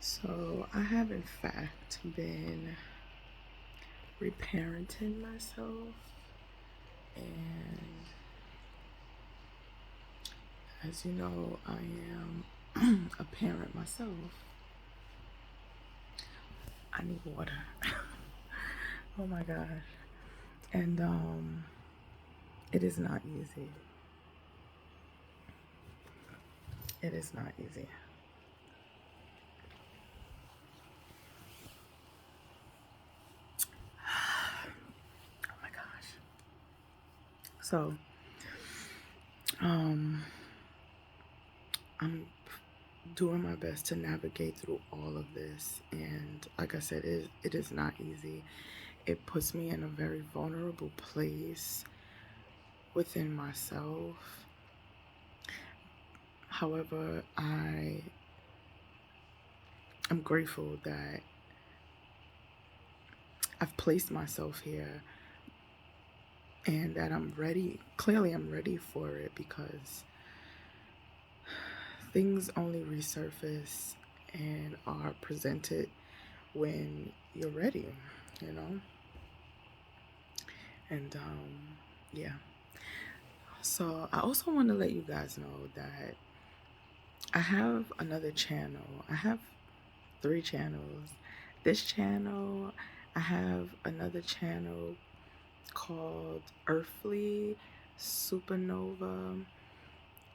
So I have in fact been reparenting myself, and as you know, I am a parent myself. I need water. Oh my gosh. And it is not easy. It is not easy. Oh my gosh. So, um I'm doing my best to navigate through all of this, and like I said, it is not easy. It puts me in a very vulnerable place within myself. However, I'm grateful that I've placed myself here and that I'm ready. Clearly, I'm ready for it because things only resurface and are presented when you're ready, you know? And yeah. So, I also want to let you guys know that I have another channel. I have 3 channels. This channel, I have another channel called Earthly Supernova,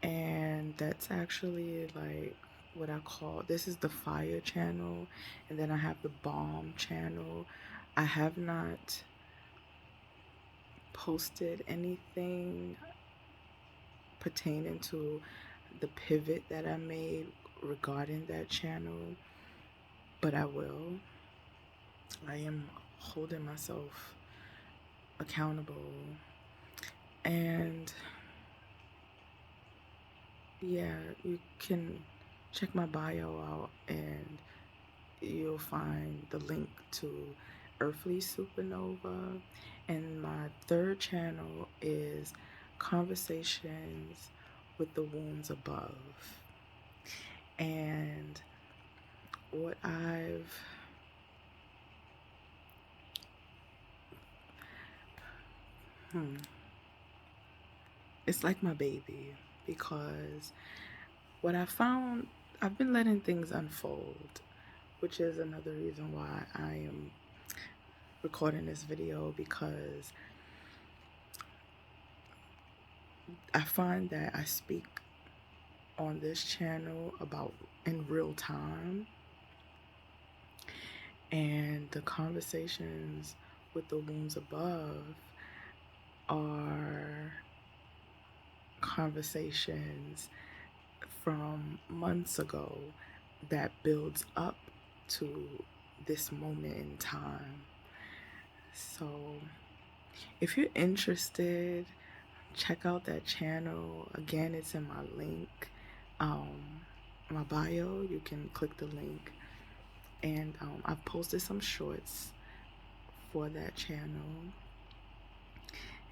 and that's actually like what I call, this is the fire channel, and then I have the bomb channel. I have not posted anything pertaining to the pivot that I made regarding that channel, but I will. I am holding myself accountable. And yeah, you can check my bio out and you'll find the link to Earthly Supernova. And my third channel is Conversations with the Wounds Above. And what hmm, it's like my baby, because what I found, I've been letting things unfold, which is another reason why I am recording this video, because I find that I speak on this channel about in real time, and the conversations with the wounds above are conversations from months ago that builds up to this moment in time. So if you're interested, check out that channel. Again, it's in my link, my bio. You can click the link, and I've posted some shorts for that channel,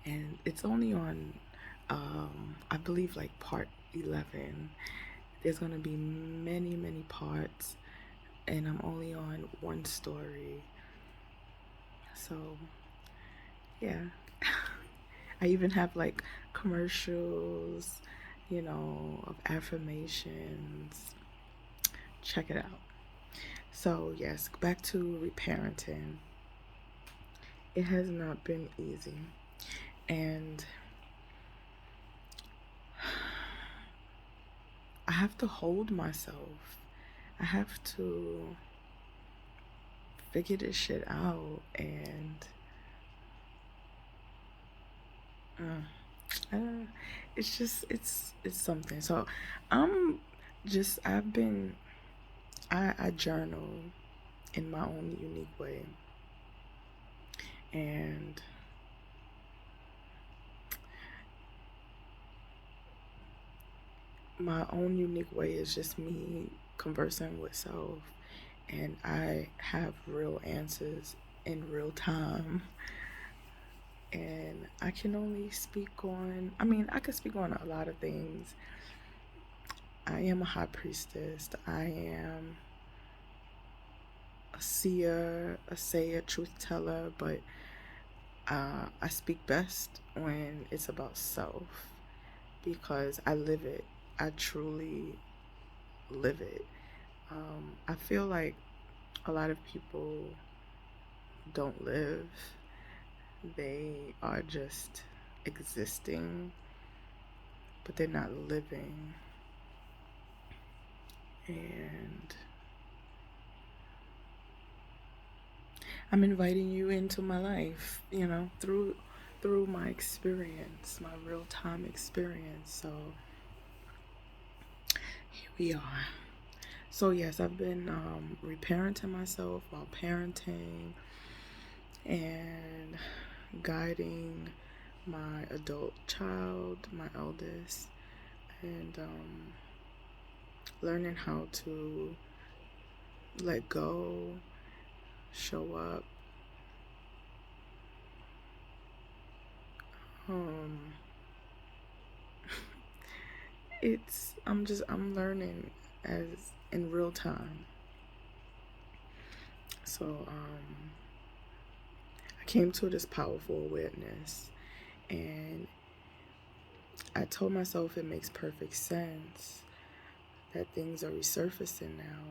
and it's only on, I believe, like part 11. There's gonna be many parts, and I'm only on one story. So yeah. I even have like commercials, of affirmations. Check it out. So, yes, back to reparenting. It has not been easy. And I have to hold myself. I have to figure this shit out. And it's just, it's something. So, I'm I've been, I journal in my own unique way. And my own unique way is just me conversing with self, and I have real answers in real time. And I can only speak on, I could speak on a lot of things. I am a high priestess. I am a seer, a sayer, truth teller, but I speak best when it's about self because I live it. I truly live it. I feel like a lot of people don't live, they are just existing, but they're not living. And I'm inviting you into my life, through my experience, my real time experience. So here we are. So yes, I've been reparenting myself while parenting and guiding my adult child, my eldest, and learning how to let go, show up. Um, I'm learning as in real time. So I came to this powerful awareness, and I told myself it makes perfect sense that things are resurfacing now.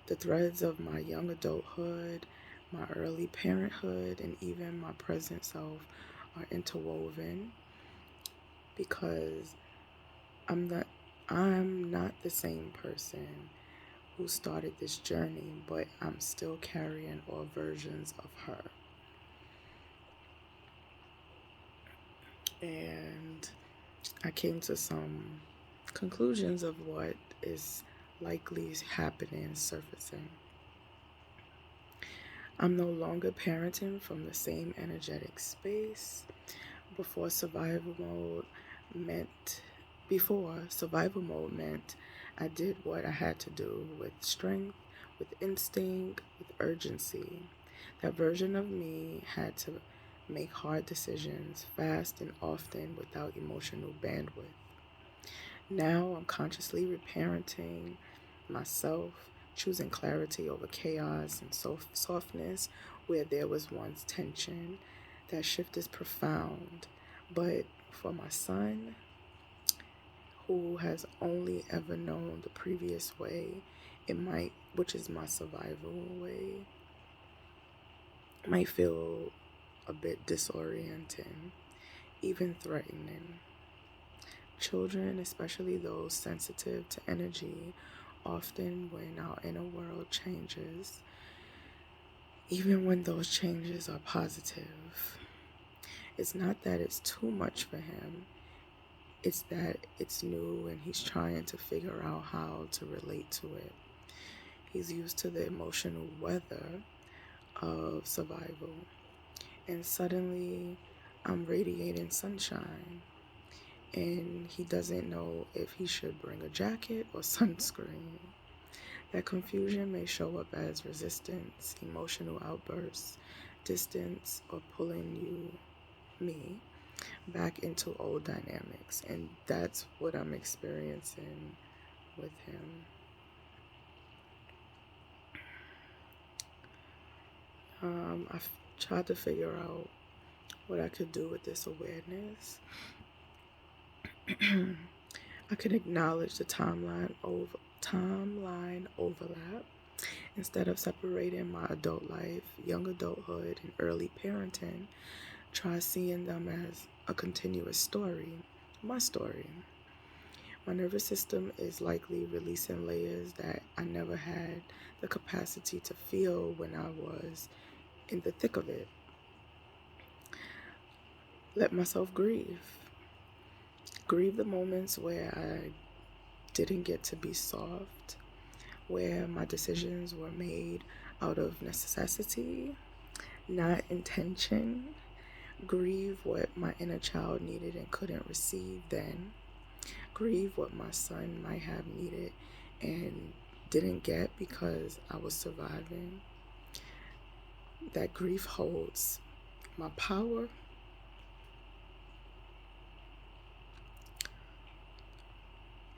The threads of my young adulthood, my early parenthood, and even my present self are interwoven because I'm not I'm not the same person who started this journey, but I'm still carrying all versions of her. And I came to some conclusions of what is likely happening, surfacing. I'm no longer parenting from the same energetic space. Before survival mode meant Before survival mode meant I did what I had to do with strength, with instinct, with urgency. That version of me had to make hard decisions fast and often without emotional bandwidth. Now I'm consciously reparenting myself, choosing clarity over chaos and softness where there was once tension. That shift is profound. But for my son, who has only ever known the previous way, which is my survival way, might feel a bit disorienting, even threatening. Children, especially those sensitive to energy, often when our inner world changes, even when those changes are positive, it's not that it's too much for him, it's that it's new and he's trying to figure out how to relate to it. He's used to the emotional weather of survival, and suddenly I'm radiating sunshine, and he doesn't know if he should bring a jacket or sunscreen. That confusion may show up as resistance, emotional outbursts, distance, or pulling me, back into old dynamics. And that's what I'm experiencing with him. I've tried to figure out what I could do with this awareness. I can acknowledge the timeline overlap. Instead of separating my adult life, young adulthood, and early parenting, try seeing them as a continuous story. My story. My nervous system is likely releasing layers that I never had the capacity to feel when I was in the thick of it. Let myself grieve. Grieve the moments where I didn't get to be soft, where my decisions were made out of necessity, not intention. Grieve what my inner child needed and couldn't receive then. Grieve what my son might have needed and didn't get because I was surviving. That grief holds my power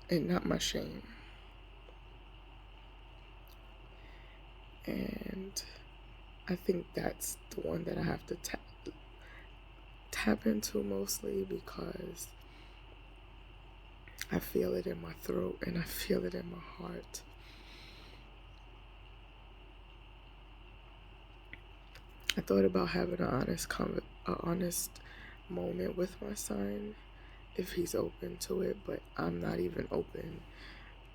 and not my shame. And I think that's the one that I have to tap into mostly, because I feel it in my throat and I feel it in my heart. I thought about having an honest moment with my son if he's open to it, but I'm not even open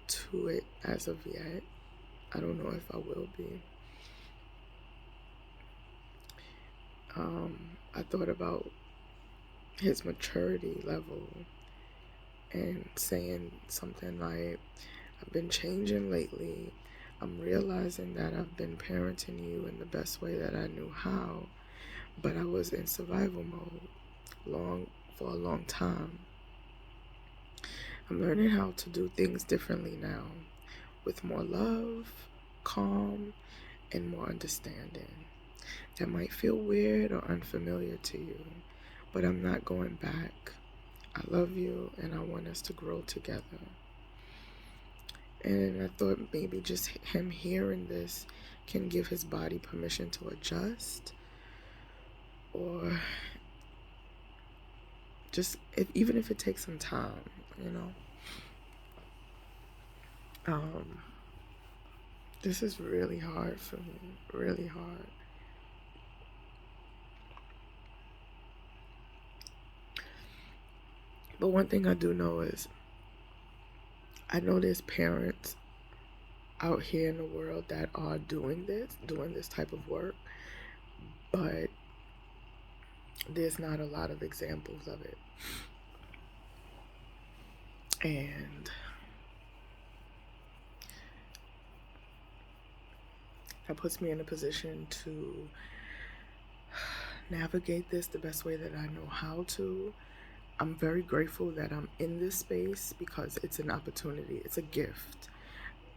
to it as of yet. I don't know if I will be. I thought about his maturity level and saying something like, I've been changing lately. I'm realizing that I've been parenting you in the best way that I knew how, but I was in survival mode for a long time. I'm learning how to do things differently now, with more love, calm, and more understanding. That might feel weird or unfamiliar to you, but I'm not going back. I love you and I want us to grow together. And I thought maybe just him hearing this can give his body permission to adjust, or just even if it takes some time, you know. This is really hard for me, really hard. But one thing I do know is, I know there's parents out here in the world that are doing this type of work, but there's not a lot of examples of it. And that puts me in a position to navigate this the best way that I know how to. I'm very grateful that I'm in this space, because it's an opportunity, it's a gift.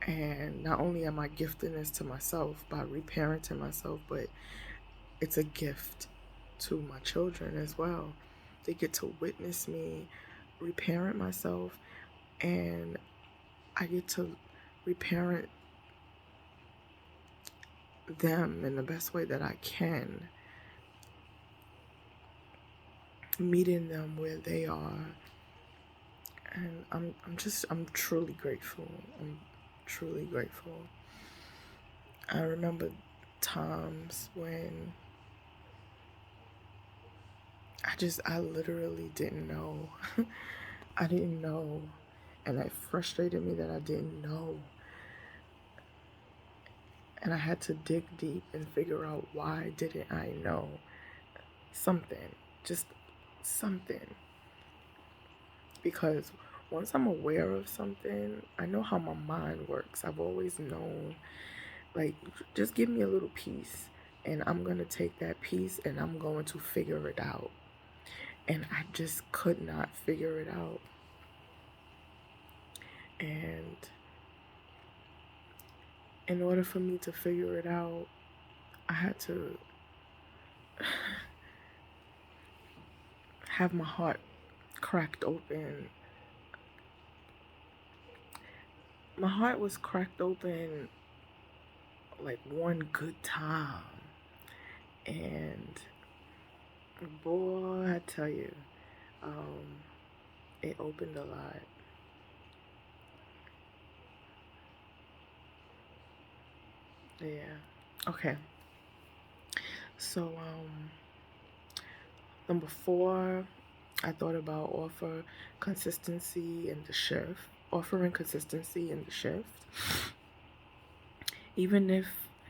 And not only am I gifting this to myself by reparenting myself, but it's a gift to my children as well. They get to witness me reparent myself, and I get to reparent them in the best way that I can, meeting them where they are. And I'm truly grateful. I'm truly grateful. I remember times when I literally didn't know. I didn't know. And it frustrated me that I didn't know. And I had to dig deep and figure out, why didn't I know something? Just something. Because once I'm aware of something, I know how my mind works. I've always known, like, just give me a little piece and I'm going to take that piece and I'm going to figure it out. And I just could not figure it out. And in order for me to figure it out, I had to have my heart cracked open. My heart was cracked open like one good time. And boy, I tell you, it opened a lot. Yeah. Okay. So, number 4, I thought about consistency in the shift. Offering consistency in the shift. Even if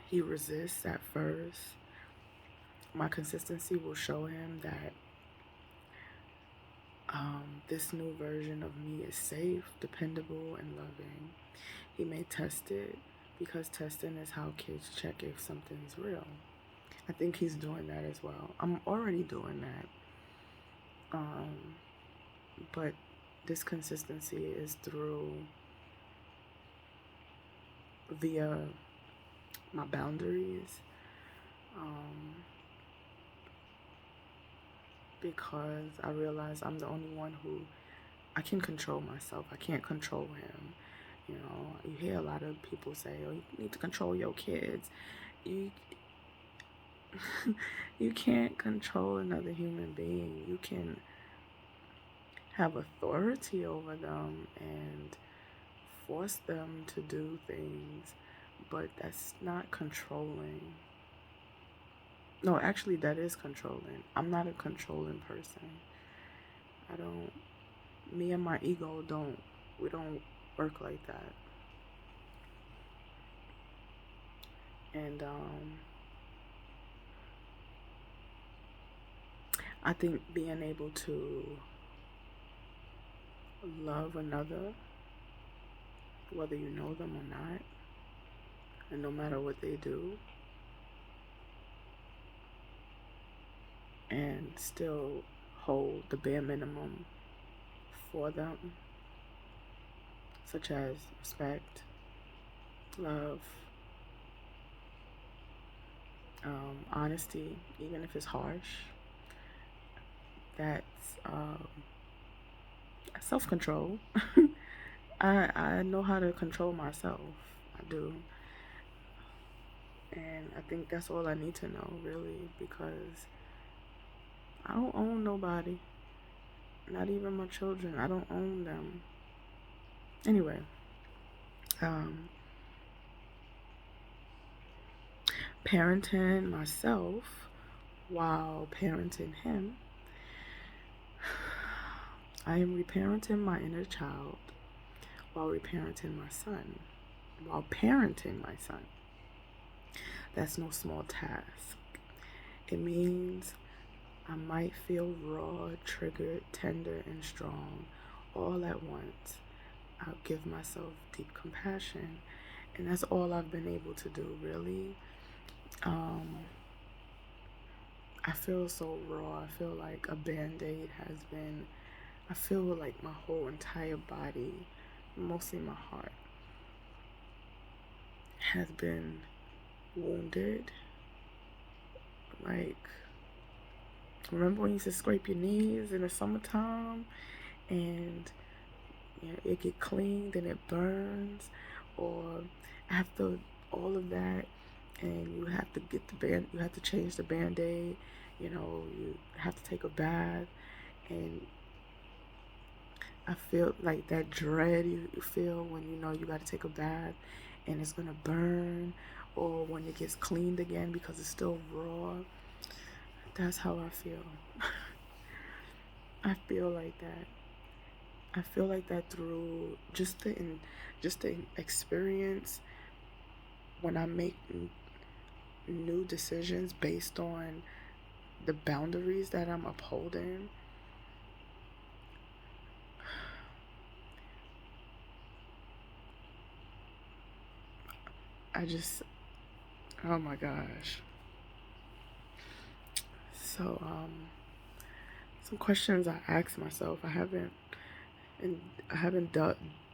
he resists at first, my consistency will show him that this new version of me is safe, dependable, and loving. He may test it, because testing is how kids check if something's real. I think he's doing that as well. I'm already doing that. But this consistency is via my boundaries. Because I realize I'm the only one I can control myself. I can't control him. You know, you hear a lot of people say, "Oh, you need to control your kids." You you can't control another human being. You can have authority over them and force them to do things, but that's not controlling. No, actually, that is controlling. I'm not a controlling person. I don't, me and my ego we don't work like that. And I think being able to love another, whether you know them or not, and no matter what they do, and still hold the bare minimum for them, such as respect, love, honesty, even if it's harsh. That's self control. I know how to control myself. I do. And I think that's all I need to know, really, because I don't own nobody. Not even my children. I don't own them. Anyway, um, parenting myself while parenting him, I am reparenting my inner child while reparenting my son, while parenting my son. That's no small task. It means I might feel raw, triggered, tender, and strong all at once. I'll give myself deep compassion. And that's all I've been able to do, really. I feel so raw. I feel like a band-aid has been, I feel like my whole entire body, mostly my heart, has been wounded. Like, remember when you used to scrape your knees in the summertime and it get cleaned and it burns? Or after all of that, and you have to you have to change the band-aid, you have to take a bath, and I feel like that dread you feel when you know you got to take a bath and it's gonna burn, or when it gets cleaned again because it's still raw. That's how I feel. I feel like that. I feel like that through just the experience when I make new decisions based on the boundaries that I'm upholding. I just, oh my gosh. So, some questions I ask myself. I haven't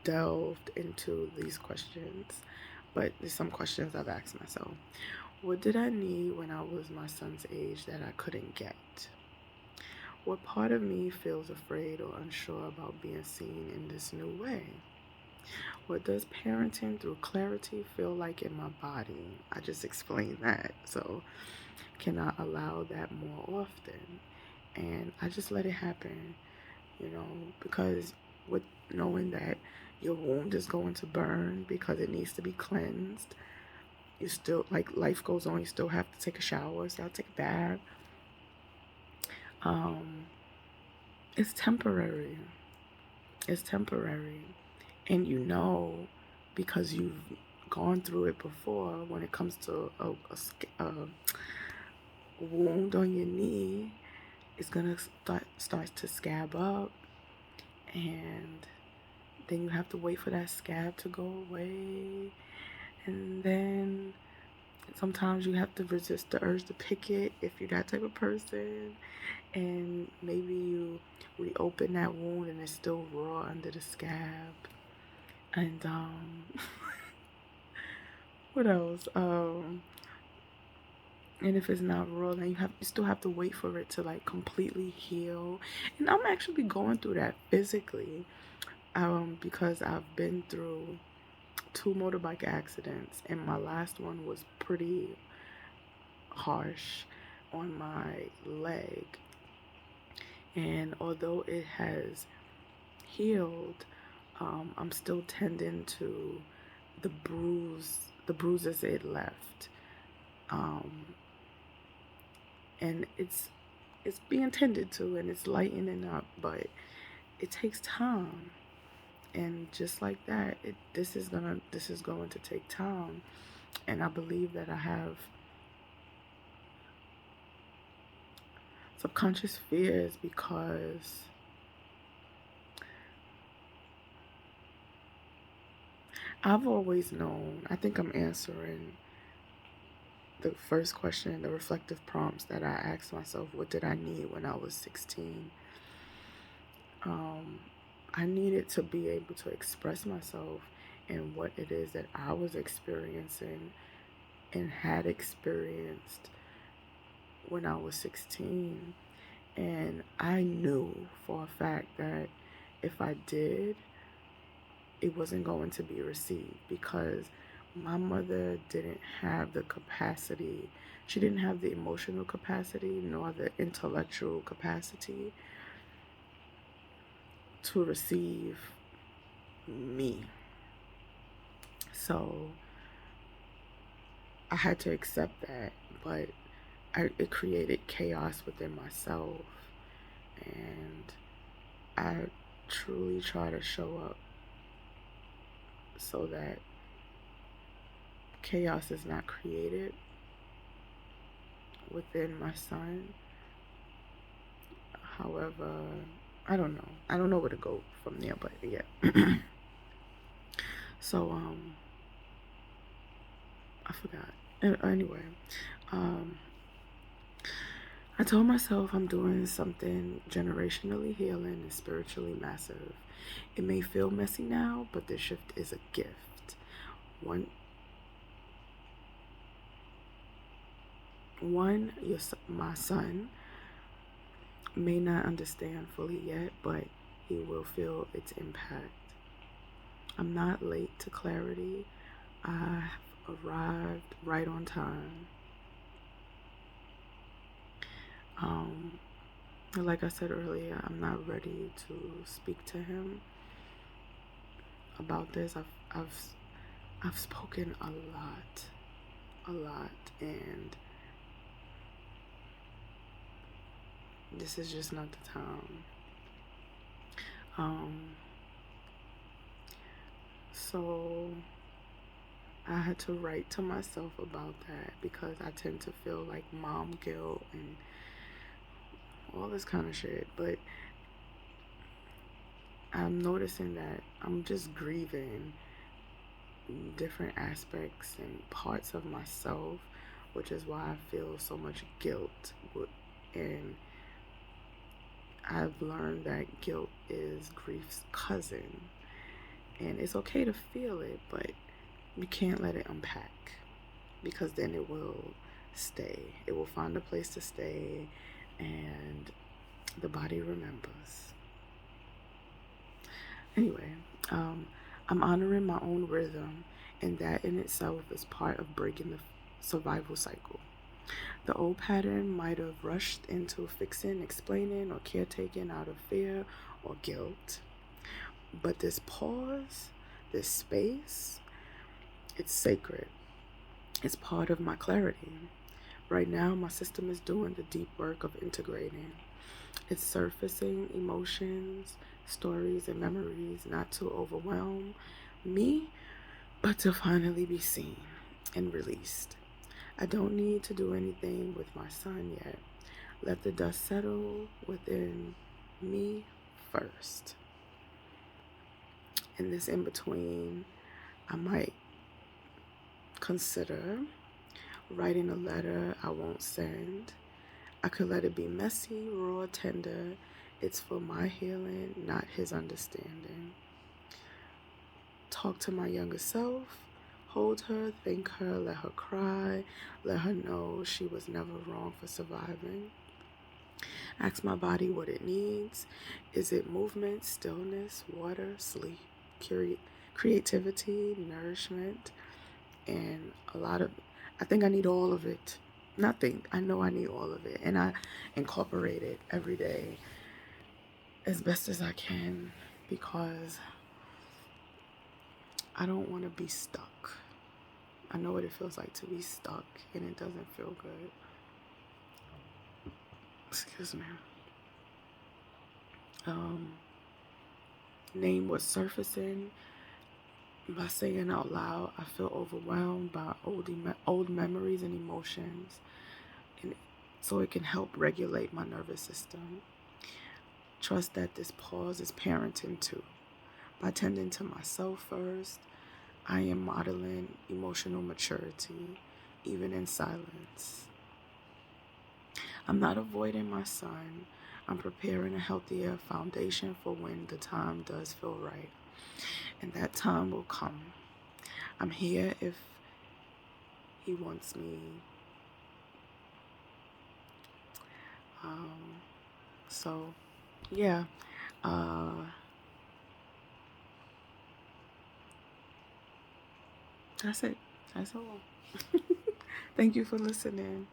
delved into these questions, but there's some questions I've asked myself. What did I need when I was my son's age that I couldn't get? What part of me feels afraid or unsure about being seen in this new way? What does parenting through clarity feel like in my body? I just explained that. So, can I allow that more often? And I just let it happen, because with knowing that your wound is going to burn because it needs to be cleansed, you still, like, life goes on, you still have to take a shower, still have to take a bath. It's temporary. It's temporary. And because you've gone through it before, when it comes to a wound on your knee, it's gonna start to scab up, and then you have to wait for that scab to go away, and then sometimes you have to resist the urge to pick it if you're that type of person, and maybe you reopen that wound and it's still raw under the scab. And what else? And if it's not raw, then you still have to wait for it to, like, completely heal. And I'm actually going through that physically, because I've been through 2 motorbike accidents, and my last one was pretty harsh on my leg. And although it has healed, I'm still tending to the bruises it left, um, and it's being tended to, and it's lightening up, but it takes time. And just like that, this is going to take time, and I believe that I have subconscious fears because I've always known. I think I'm answering the first question, the reflective prompts that I asked myself. What did I need when I was 16? I needed to be able to express myself and what it is that I was experiencing and had experienced when I was 16. And I knew for a fact that if I did, it wasn't going to be received, because my mother didn't have the capacity. She didn't have the emotional capacity nor the intellectual capacity to receive me. So I had to accept that, but it created chaos within myself, and I truly try to show up so that chaos is not created within my son. However, I don't know. I don't know where to go from there, but yeah. So, I forgot. Anyway, um, I told myself I'm doing something generationally healing and spiritually massive. It may feel messy now, but the shift is a gift. One, my son may not understand fully yet, but he will feel its impact. I'm not late to clarity. I've arrived right on time. Like I said earlier, I'm not ready to speak to him about this. I've spoken a lot, and this is just not the time. So I had to write to myself about that, because I tend to feel like mom guilt and all this kind of shit. But I'm noticing that I'm just grieving different aspects and parts of myself, which is why I feel so much guilt. And I've learned that guilt is grief's cousin, and it's okay to feel it, but you can't let it unpack, because then it will stay. It will find a place to stay, and the body remembers. Anyway, I'm honoring my own rhythm, and that in itself is part of breaking the survival cycle. The old pattern might have rushed into fixing, explaining, or caretaking out of fear or guilt. But this pause, this space, it's sacred. It's part of my clarity. Right now, my system is doing the deep work of integrating. It's surfacing emotions, stories, and memories, not to overwhelm me, but to finally be seen and released. I don't need to do anything with my son yet. Let the dust settle within me first. In this in between, I might consider writing a letter I won't send. I could let it be messy, raw, tender. It's for my healing, not his understanding. Talk to my younger self. Hold her, thank her, let her cry, let her know she was never wrong for surviving. Ask my body what it needs. Is it movement, stillness, water, sleep, creativity, nourishment, and a lot of, I think I need all of it. Not think, I know I need all of it. And I incorporate it every day as best as I can because I don't want to be stuck. I know what it feels like to be stuck and it doesn't feel good. Excuse me. Name was surfacing by saying out loud, I feel overwhelmed by old memories and emotions, and so it can help regulate my nervous system. Trust that this pause is parenting too. By tending to myself first, I am modeling emotional maturity, even in silence. I'm not avoiding my son. I'm preparing a healthier foundation for when the time does feel right. And that time will come. I'm here if he wants me. So, yeah. That's it. That's all. Thank you for listening.